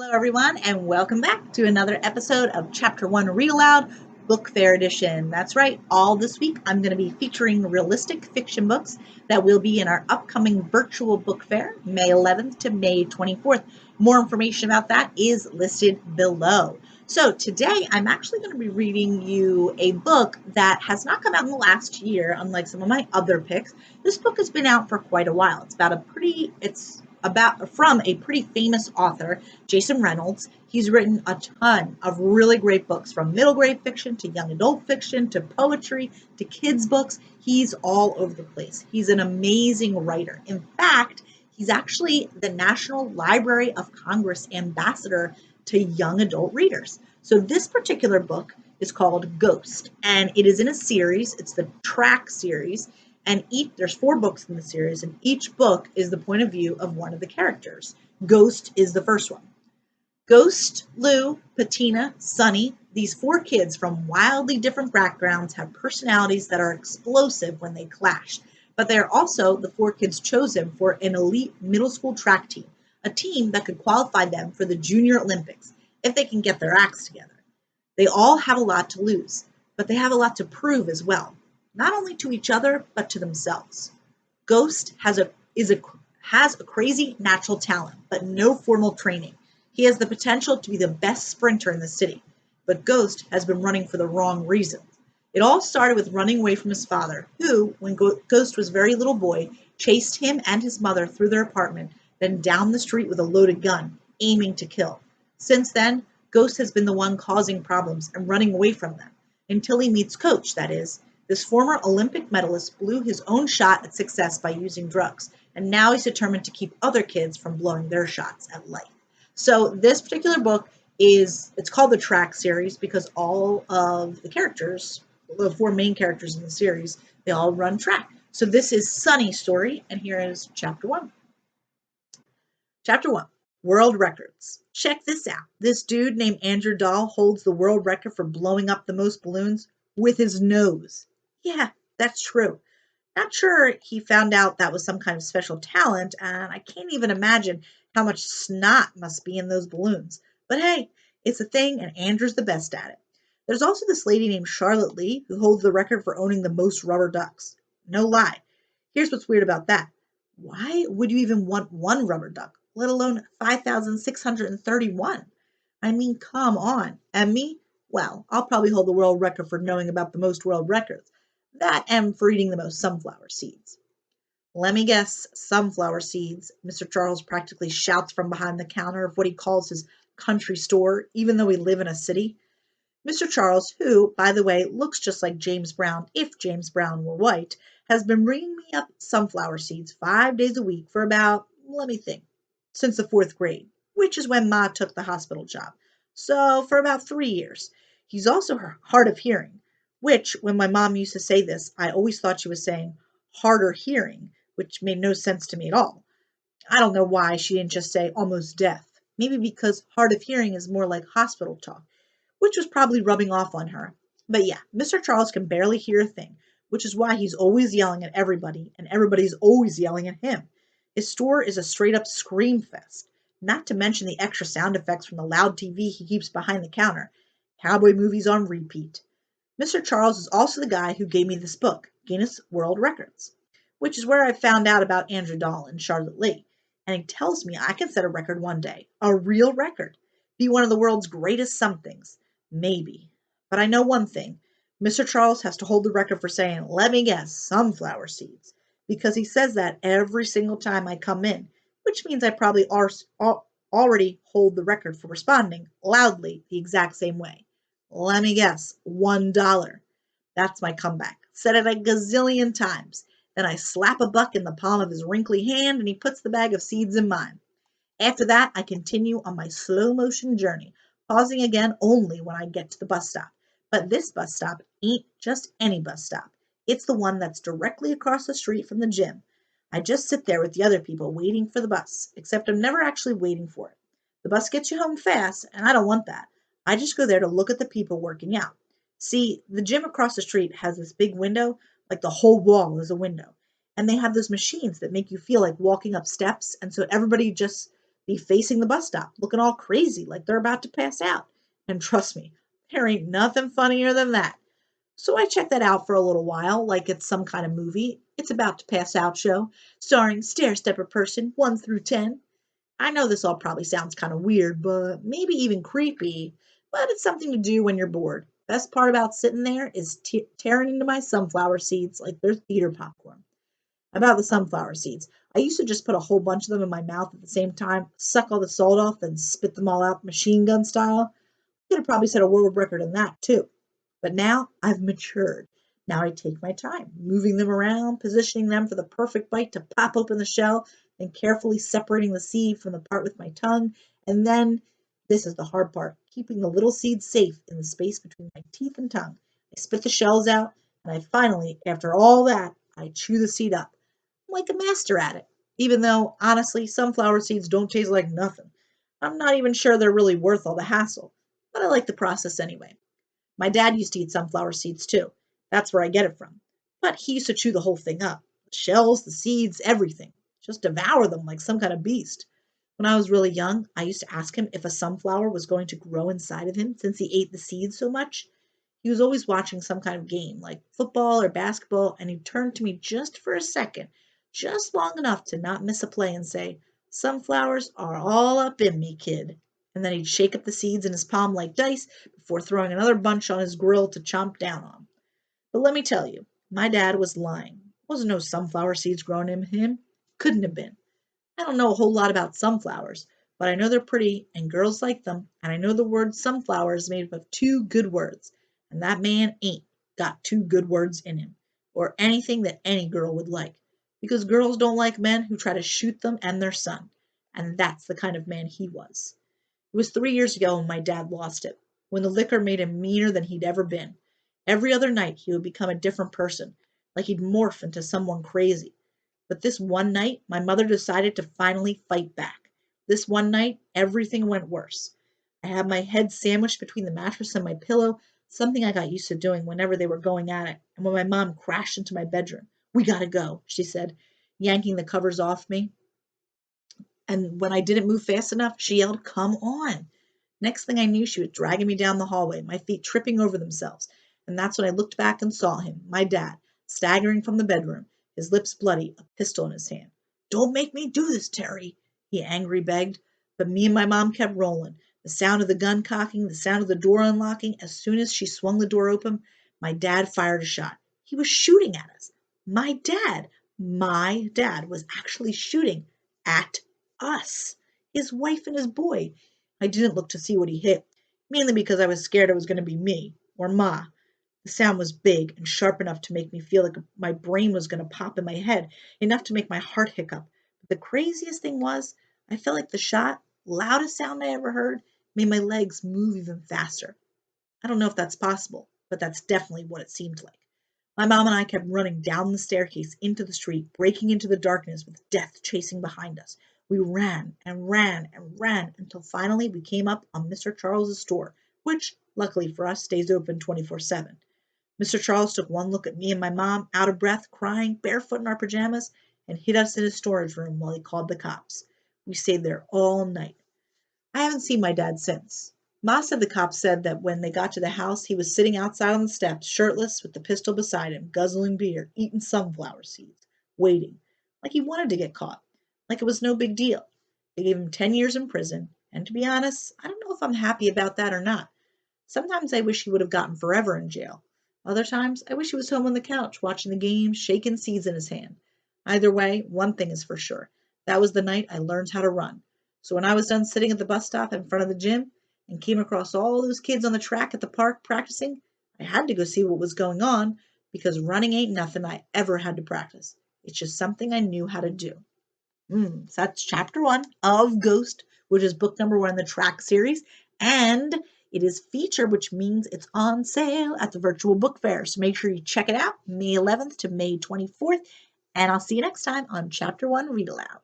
Hello, everyone, and welcome back to another episode of Chapter 1 Read Aloud Book Fair Edition. That's right, all this week I'm going to be featuring realistic fiction books that will be in our upcoming virtual book fair, May 11th to May 24th. More information about that is listed below. So today I'm actually going to be reading you a book that has not come out in the last year, unlike some of my other picks. This book has been out for quite a while. It's from a pretty famous author, Jayson Reynolds. He's written a ton of really great books, from middle grade fiction to young adult fiction to poetry to kids' books. He's all over the place. He's an amazing writer. In fact, he's actually the National Library of Congress ambassador to young adult readers. So this particular book is called Ghost, and it is in a series. It's the Track series. And there's 4 books in the series, and each book is the point of view of one of the characters. Ghost is the first one. Ghost, Lou, Patina, Sunny, these 4 kids from wildly different backgrounds have personalities that are explosive when they clash. But they are also the 4 kids chosen for an elite middle school track team, a team that could qualify them for the Junior Olympics if they can get their acts together. They all have a lot to lose, but they have a lot to prove as well. Not only to each other, but to themselves. Ghost has a crazy natural talent, but no formal training. He has the potential to be the best sprinter in the city, but Ghost has been running for the wrong reasons. It all started with running away from his father, who, when Ghost was a very little boy, chased him and his mother through their apartment, then down the street with a loaded gun, aiming to kill. Since then, Ghost has been the one causing problems and running away from them, until he meets Coach, that is. This former Olympic medalist blew his own shot at success by using drugs, and now he's determined to keep other kids from blowing their shots at life. So this particular book it's called the Track series because all of the characters, the 4 main characters in the series, they all run track. So this is Sunny's story, and here is Chapter 1. Chapter 1. World Records. Check this out. This dude named Andrew Dahl holds the world record for blowing up the most balloons with his nose. Yeah, that's true. Not sure he found out that was some kind of special talent, and I can't even imagine how much snot must be in those balloons. But hey, it's a thing, and Andrew's the best at it. There's also this lady named Charlotte Lee who holds the record for owning the most rubber ducks. No lie. Here's what's weird about that. Why would you even want one rubber duck, let alone 5,631? I mean, come on. And me? Well, I'll probably hold the world record for knowing about the most world records. That and for eating the most sunflower seeds. Let me guess, sunflower seeds, Mr. Charles practically shouts from behind the counter of what he calls his country store, even though we live in a city. Mr. Charles, who, by the way, looks just like James Brown if James Brown were white, has been bringing me up sunflower seeds 5 days a week for about, let me think, since the 4th grade, which is when Ma took the hospital job. So for about 3 years. He's also hard of hearing, which, when my mom used to say this, I always thought she was saying harder hearing, which made no sense to me at all. I don't know why she didn't just say almost deaf. Maybe because hard of hearing is more like hospital talk, which was probably rubbing off on her. But yeah, Mr. Charles can barely hear a thing, which is why he's always yelling at everybody, and everybody's always yelling at him. His store is a straight-up scream fest, not to mention the extra sound effects from the loud TV he keeps behind the counter. Cowboy movies on repeat. Mr. Charles is also the guy who gave me this book, Guinness World Records, which is where I found out about Andrew Dahl and Charlotte Lee. And he tells me I can set a record one day, a real record, be one of the world's greatest somethings. Maybe. But I know one thing. Mr. Charles has to hold the record for saying, let me guess, sunflower seeds, because he says that every single time I come in, which means I probably already hold the record for responding loudly the exact same way. Let me guess, $1. That's my comeback. Said it a gazillion times. Then I slap a buck in the palm of his wrinkly hand and he puts the bag of seeds in mine. After that, I continue on my slow motion journey, pausing again only when I get to the bus stop. But this bus stop ain't just any bus stop. It's the one that's directly across the street from the gym. I just sit there with the other people waiting for the bus, except I'm never actually waiting for it. The bus gets you home fast, and I don't want that. I just go there to look at the people working out. See, the gym across the street has this big window, like the whole wall is a window. And they have those machines that make you feel like walking up steps, and so everybody just be facing the bus stop, looking all crazy like they're about to pass out. And trust me, there ain't nothing funnier than that. So I checked that out for a little while, like it's some kind of movie. It's about to pass out show, starring stair stepper person 1 through 10. I know this all probably sounds kind of weird, but maybe even creepy, but it's something to do when you're bored. Best part about sitting there is tearing into my sunflower seeds like they're theater popcorn. About the sunflower seeds, I used to just put a whole bunch of them in my mouth at the same time, suck all the salt off, then spit them all out machine gun style. Could have probably set a world record in that too. But now I've matured. Now I take my time, moving them around, positioning them for the perfect bite to pop open the shell, and carefully separating the seed from the part with my tongue. And then, this is the hard part, keeping the little seeds safe in the space between my teeth and tongue. I spit the shells out, and I finally, after all that, I chew the seed up. I'm like a master at it, even though, honestly, sunflower seeds don't taste like nothing. I'm not even sure they're really worth all the hassle, but I like the process anyway. My dad used to eat sunflower seeds too. That's where I get it from. But he used to chew the whole thing up, the shells, the seeds, everything. Just devour them like some kind of beast. When I was really young, I used to ask him if a sunflower was going to grow inside of him since he ate the seeds so much. He was always watching some kind of game, like football or basketball, and he'd turn to me just for a second, just long enough to not miss a play and say, "Sunflowers are all up in me, kid." And then he'd shake up the seeds in his palm like dice before throwing another bunch on his grill to chomp down on. But let me tell you, my dad was lying. Wasn't no sunflower seeds growing in him. Couldn't have been. I don't know a whole lot about sunflowers, but I know they're pretty and girls like them, and I know the word sunflower is made up of two good words, and that man ain't got two good words in him, or anything that any girl would like, because girls don't like men who try to shoot them and their son, and that's the kind of man he was. It was 3 years ago when my dad lost it, when the liquor made him meaner than he'd ever been. Every other night he would become a different person, like he'd morph into someone crazy. But this one night, my mother decided to finally fight back. This one night, everything went worse. I had my head sandwiched between the mattress and my pillow, something I got used to doing whenever they were going at it, and when my mom crashed into my bedroom. "We gotta go," she said, yanking the covers off me. And when I didn't move fast enough, she yelled, "Come on." Next thing I knew, she was dragging me down the hallway, my feet tripping over themselves. And that's when I looked back and saw him, my dad, staggering from the bedroom, his lips bloody, a pistol in his hand. "Don't make me do this, Terry," he angrily begged. But me and my mom kept rolling. The sound of the gun cocking, the sound of the door unlocking. As soon as she swung the door open, my dad fired a shot. He was shooting at us. My dad was actually shooting at us, his wife and his boy. I didn't look to see what he hit, mainly because I was scared it was going to be me or Ma. The sound was big and sharp enough to make me feel like my brain was going to pop in my head, enough to make my heart hiccup. But the craziest thing was, I felt like the shot, loudest sound I ever heard, made my legs move even faster. I don't know if that's possible, but that's definitely what it seemed like. My mom and I kept running down the staircase into the street, breaking into the darkness with death chasing behind us. We ran and ran and ran until finally we came up on Mr. Charles's store, which, luckily for us, stays open 24/7. Mr. Charles took one look at me and my mom, out of breath, crying, barefoot in our pajamas, and hid us in his storage room while he called the cops. We stayed there all night. I haven't seen my dad since. Ma said the cops said that when they got to the house, he was sitting outside on the steps, shirtless, with the pistol beside him, guzzling beer, eating sunflower seeds, waiting, like he wanted to get caught, like it was no big deal. They gave him 10 years in prison, and to be honest, I don't know if I'm happy about that or not. Sometimes I wish he would have gotten forever in jail. Other times, I wish he was home on the couch, watching the game, shaking seeds in his hand. Either way, one thing is for sure. That was the night I learned how to run. So when I was done sitting at the bus stop in front of the gym and came across all those kids on the track at the park practicing, I had to go see what was going on because running ain't nothing I ever had to practice. It's just something I knew how to do. So that's chapter 1 of Ghost, which is book number 1 in the track series. And it is featured, which means it's on sale at the virtual book fair. So make sure you check it out May 11th to May 24th. And I'll see you next time on chapter 1 Read Aloud.